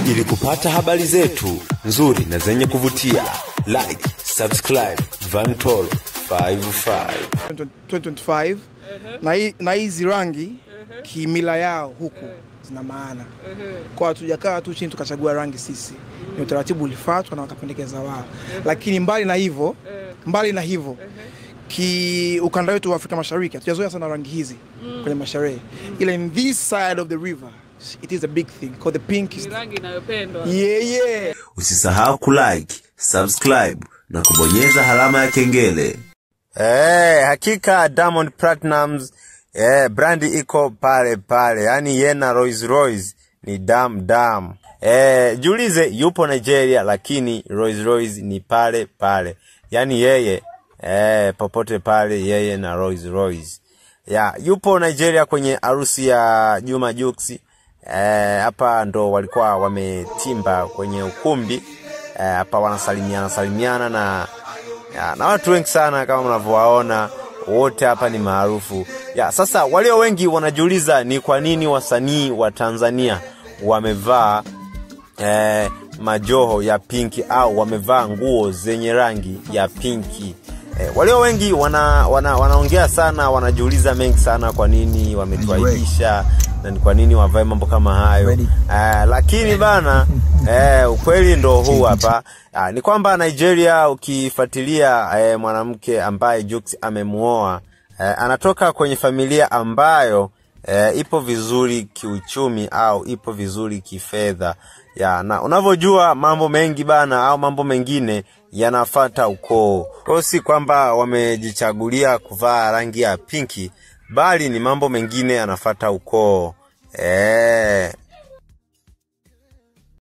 Ili kupata habari zetu nzuri na zenye kuvutia, like, subscribe Vantolo 55 2025 na hizi rangi kimila yao huku zina maana. Kwa hatujakaa tu chini tukachagua rangi sisi. Ni utaratibu ulifuatwa na wakapendekeza wao. Lakini mbali na hivyo ukanda wetu wa Afrika Mashariki hatujazoea sana rangi hizi kwenye masherehe. Ila in this side of the river it is a big thing called the pink is rangi inayopendwa. Yeah. Usisahau kulike, subscribe na kubonyeza alama ya kengele. Hakika Diamond Platnumz brandi iko pale. Yani yena Rolls Royce ni dam. Julize yupo Nigeria lakini Rolls Royce ni pale. Yani yeye popote pale yeye na Rolls Royce. Yupo Nigeria kwenye harusi ya Juma Jux. Hapa ndo walikuwa wametimba kwenye ukumbi. Hapa wanasalimiana na watu wengi sana kama mnavyowaona, wote hapa ni maarufu. Sasa walio wengi wanajiuliza ni kwa nini wasanii wa Tanzania wamevaa majoho ya pinki au wamevaa nguo zenye rangi ya pinki. Walio wengi wanaongea sana, wanajiuliza mengi sana kwa nini wametuaibisha na ni kwa nini wavae mambo kama hayo. Lakini bana ukweli ndo huu hapa. Ni kwamba Nigeria ukifuatilia mwanamke ambaye Jux amemuoa, anatoka kwenye familia ambayo ipo vizuri kiuchumi au ipo vizuri kifedha. Na unavyojua mambo mengi bana au mambo mengine yanafuata ukoo. Kwa si kwamba wamejichagulia kuvaa rangi ya pinki, bali ni mambo mengine yanafuata ukoo.